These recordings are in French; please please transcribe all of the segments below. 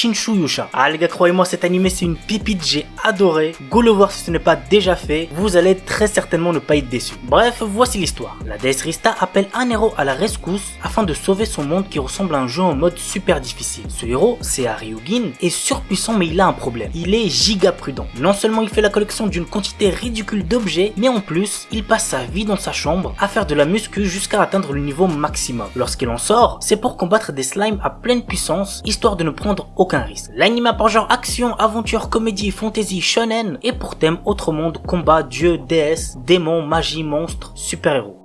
Shinshuyusha. Ah les gars, croyez-moi, cet animé c'est une pépite, j'ai adoré. Go le voir si ce n'est pas déjà fait, vous allez très certainement ne pas être déçus. Bref, voici l'histoire. La déesse Rista appelle un héros à la rescousse afin de sauver son monde qui ressemble à un jeu en mode super difficile. Ce héros, c'est Haryugin, est surpuissant mais il a un problème. Il est giga prudent. Non seulement il fait la collection d'une quantité ridicule d'objets, mais en plus, il passe sa vie dans sa chambre à faire de la muscu jusqu'à atteindre le niveau maximum. Lorsqu'il en sort, c'est pour combattre des slimes à pleine puissance, histoire de ne prendre aucun risque. L'anime a pour genre action, aventure, comédie, fantasy, shonen, et pour thème autre monde, combat, dieu, déesse, démons, magie, monstres, super-héros.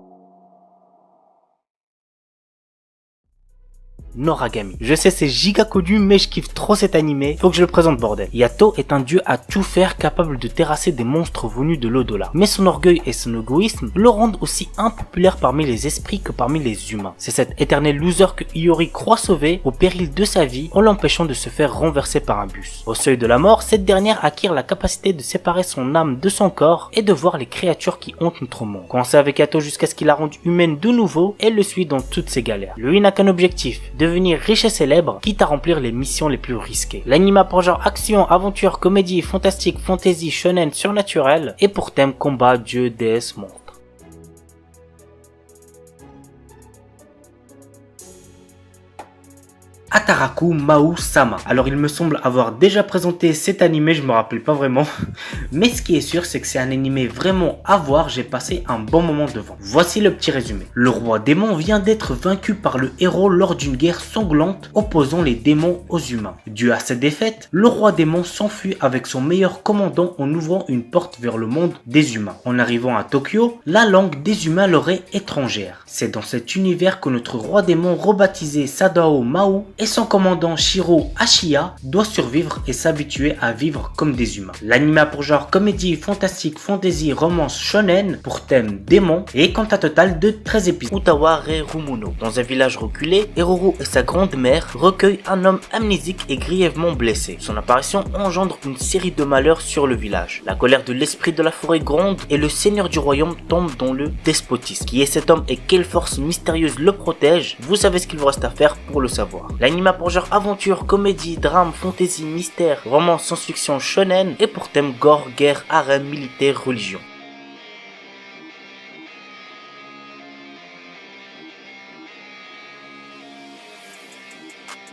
Noragami. Je sais c'est giga connu mais je kiffe trop cet animé, faut que je le présente bordel. Yato est un dieu à tout faire capable de terrasser des monstres venus de l'au-delà. Mais son orgueil et son égoïsme le rendent aussi impopulaire parmi les esprits que parmi les humains. C'est cet éternel loser que Iori croit sauver au péril de sa vie en l'empêchant de se faire renverser par un bus. Au seuil de la mort, cette dernière acquiert la capacité de séparer son âme de son corps et de voir les créatures qui hantent notre monde. Commencez avec Yato jusqu'à ce qu'il la rende humaine de nouveau et le suit dans toutes ses galères. Lui n'a qu'un objectif, devenir riche et célèbre, quitte à remplir les missions les plus risquées. L'anime a pour genre action, aventure, comédie, fantastique, fantasy, shonen, surnaturel, et pour thème combat, dieu, déesse, monstre. Ataraku Mau Sama. Alors il me semble avoir déjà présenté cet animé, je me rappelle pas vraiment. Mais ce qui est sûr, c'est que c'est un animé vraiment à voir, j'ai passé un bon moment devant. Voici le petit résumé. Le roi démon vient d'être vaincu par le héros lors d'une guerre sanglante opposant les démons aux humains. Dû à cette défaite, le roi démon s'enfuit avec son meilleur commandant en ouvrant une porte vers le monde des humains. En arrivant à Tokyo, la langue des humains leur est étrangère. C'est dans cet univers que notre roi démon rebaptisé Sadao Mau et son commandant Shiro Ashiya doit survivre et s'habituer à vivre comme des humains. L'anime a pour genre comédie, fantastique, fantasy, romance, shonen pour thème démon et compte un total de 13 épisodes. Utaware Rumuno. Dans un village reculé, Hiruru et sa grande-mère recueillent un homme amnésique et grièvement blessé. Son apparition engendre une série de malheurs sur le village. La colère de l'esprit de la forêt gronde et le seigneur du royaume tombe dans le despotisme. Qui est cet homme et quelle force mystérieuse le protège? Vous savez ce qu'il vous reste à faire pour le savoir. L'anime a pour genre aventure, comédie, drame, fantasy, mystère, romance, science-fiction, shonen et pour thème gore, guerre, harem, militaire, religion.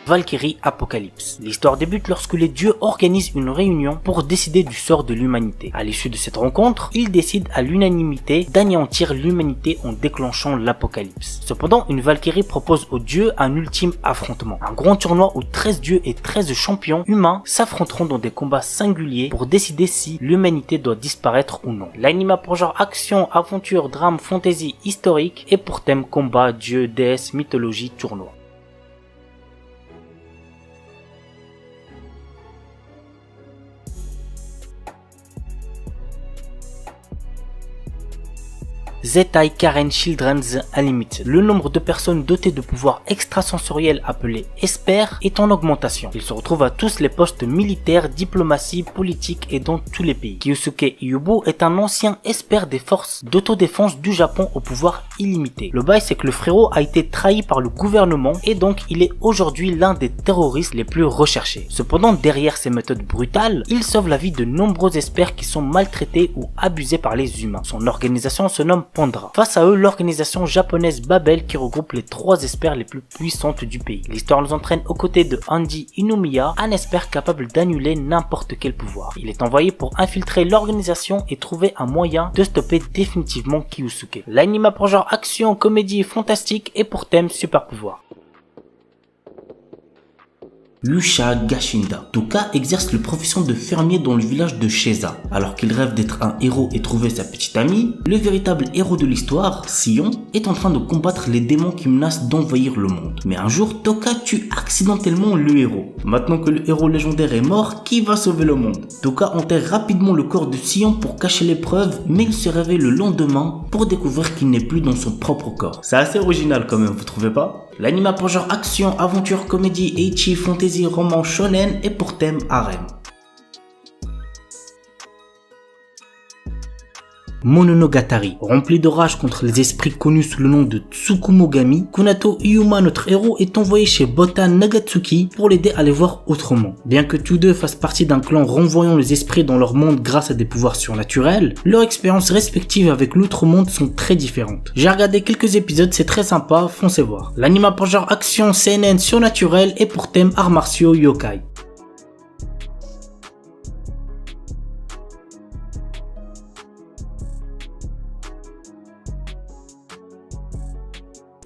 Valkyrie Apocalypse. L'histoire débute lorsque les dieux organisent une réunion pour décider du sort de l'humanité. À l'issue de cette rencontre, ils décident à l'unanimité d'anéantir l'humanité en déclenchant l'apocalypse. Cependant, une Valkyrie propose aux dieux un ultime affrontement. Un grand tournoi où 13 dieux et 13 champions humains s'affronteront dans des combats singuliers pour décider si l'humanité doit disparaître ou non. L'anime a pour genre action, aventure, drame, fantasy, historique et pour thème combat, dieux, déesses, mythologie, tournoi. Zettai Karen Children's Unlimited. Le nombre de personnes dotées de pouvoirs extrasensoriels appelés experts est en augmentation. Ils se retrouvent à tous les postes militaires, diplomatie, politique et dans tous les pays. Kyosuke Yubu est un ancien expert des forces d'autodéfense du Japon au pouvoir illimité. Le bail c'est que le frérot a été trahi par le gouvernement et donc il est aujourd'hui l'un des terroristes les plus recherchés. Cependant derrière ces méthodes brutales, il sauve la vie de nombreux experts qui sont maltraités ou abusés par les humains. Son organisation se nomme Pandra. Face à eux, l'organisation japonaise Babel qui regroupe les 3 experts les plus puissantes du pays. L'histoire nous entraîne aux côtés de Andy Inomiya, un expert capable d'annuler n'importe quel pouvoir. Il est envoyé pour infiltrer l'organisation et trouver un moyen de stopper définitivement Kyosuke. L'anime a pour genre action, comédie, fantastique et pour thème super pouvoir. Lusha Gashinda. Toka exerce la profession de fermier dans le village de Sheza. Alors qu'il rêve d'être un héros et trouver sa petite amie, le véritable héros de l'histoire, Sion, est en train de combattre les démons qui menacent d'envahir le monde. Mais un jour, Toka tue accidentellement le héros. Maintenant que le héros légendaire est mort, qui va sauver le monde? Toka enterre rapidement le corps de Sion pour cacher les preuves, mais il se réveille le lendemain pour découvrir qu'il n'est plus dans son propre corps. C'est assez original quand même, vous trouvez pas? L'anime a pour genre action, aventure, comédie, ecchi, fantasy, roman, shonen et pour thème harem. Mononogatari. Rempli de rage contre les esprits connus sous le nom de Tsukumogami, Kunato Iyuma, notre héros, est envoyé chez Botan Nagatsuki pour l'aider à les voir autrement. Bien que tous deux fassent partie d'un clan renvoyant les esprits dans leur monde grâce à des pouvoirs surnaturels, leurs expériences respectives avec l'autre monde sont très différentes. J'ai regardé quelques épisodes, c'est très sympa, foncez voir. L'anime a pour genre action, seinen, surnaturel et pour thème arts martiaux yokai.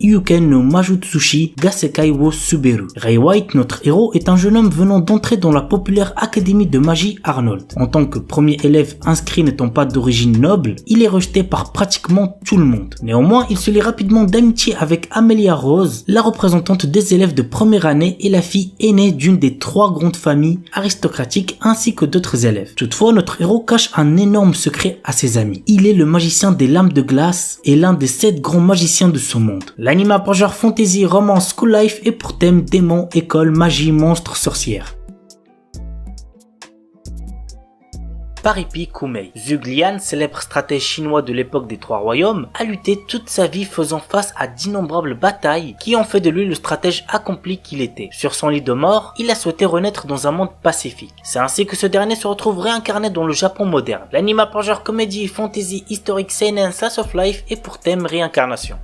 Yuken no Majutsushi Gasekai wo Suberu. Ray White, notre héros, est un jeune homme venant d'entrer dans la populaire académie de magie Arnold. En tant que premier élève inscrit n'étant pas d'origine noble, il est rejeté par pratiquement tout le monde. Néanmoins, il se lie rapidement d'amitié avec Amelia Rose, la représentante des élèves de première année et la fille aînée d'une des 3 grandes familles aristocratiques ainsi que d'autres élèves. Toutefois, notre héros cache un énorme secret à ses amis. Il est le magicien des lames de glace et l'un des 7 grands magiciens de son monde. L'anime a pour genre fantasy, romance, school life et pour thème démons, école, magie, monstres, sorcières. Paripi Kumei. Zhuge Liang, célèbre stratège chinois de l'époque des 3 royaumes, a lutté toute sa vie faisant face à d'innombrables batailles qui ont fait de lui le stratège accompli qu'il était. Sur son lit de mort, il a souhaité renaître dans un monde pacifique. C'est ainsi que ce dernier se retrouve réincarné dans le Japon moderne. L'anime a pour genre comédie, fantasy, historique, seinen, slice of life et pour thème réincarnation.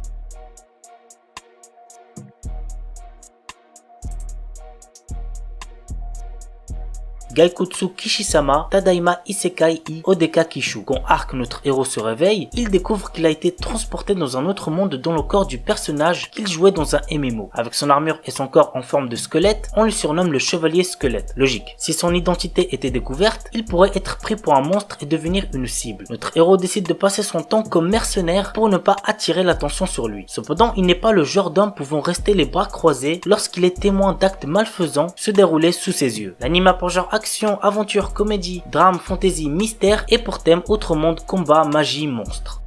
Gaikutsu Kishisama Tadaima Isekai I Odeka Kishu. Quand Arc, notre héros, se réveille, il découvre qu'il a été transporté dans un autre monde dans le corps du personnage qu'il jouait dans un MMO. Avec son armure et son corps en forme de squelette, on le surnomme le chevalier squelette. Logique. Si son identité était découverte, il pourrait être pris pour un monstre et devenir une cible. Notre héros décide de passer son temps comme mercenaire pour ne pas attirer l'attention sur lui. Cependant, il n'est pas le genre d'homme pouvant rester les bras croisés lorsqu'il est témoin d'actes malfaisants se dérouler sous ses yeux. L'anime a pour genre action, aventure, comédie, drame, fantasy, mystère et pour thème autre monde, combat, magie, monstre.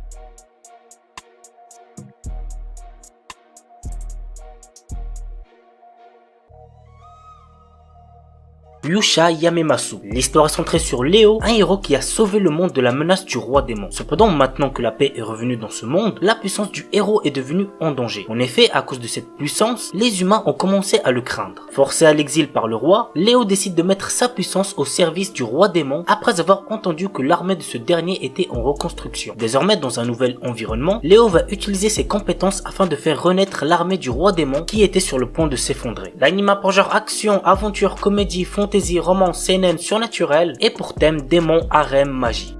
Yusha Yamemasu. L'histoire est centrée sur Léo, un héros qui a sauvé le monde de la menace du roi démon. Cependant, maintenant que la paix est revenue dans ce monde, la puissance du héros est devenue en danger. En effet, à cause de cette puissance, les humains ont commencé à le craindre. Forcé à l'exil par le roi, Léo décide de mettre sa puissance au service du roi démon après avoir entendu que l'armée de ce dernier était en reconstruction. Désormais, dans un nouvel environnement, Léo va utiliser ses compétences afin de faire renaître l'armée du roi démon qui était sur le point de s'effondrer. L'anime a pour genre action, aventure, comédie, fantasy, romance, seinen, surnaturel et pour thème démon, harem, magie.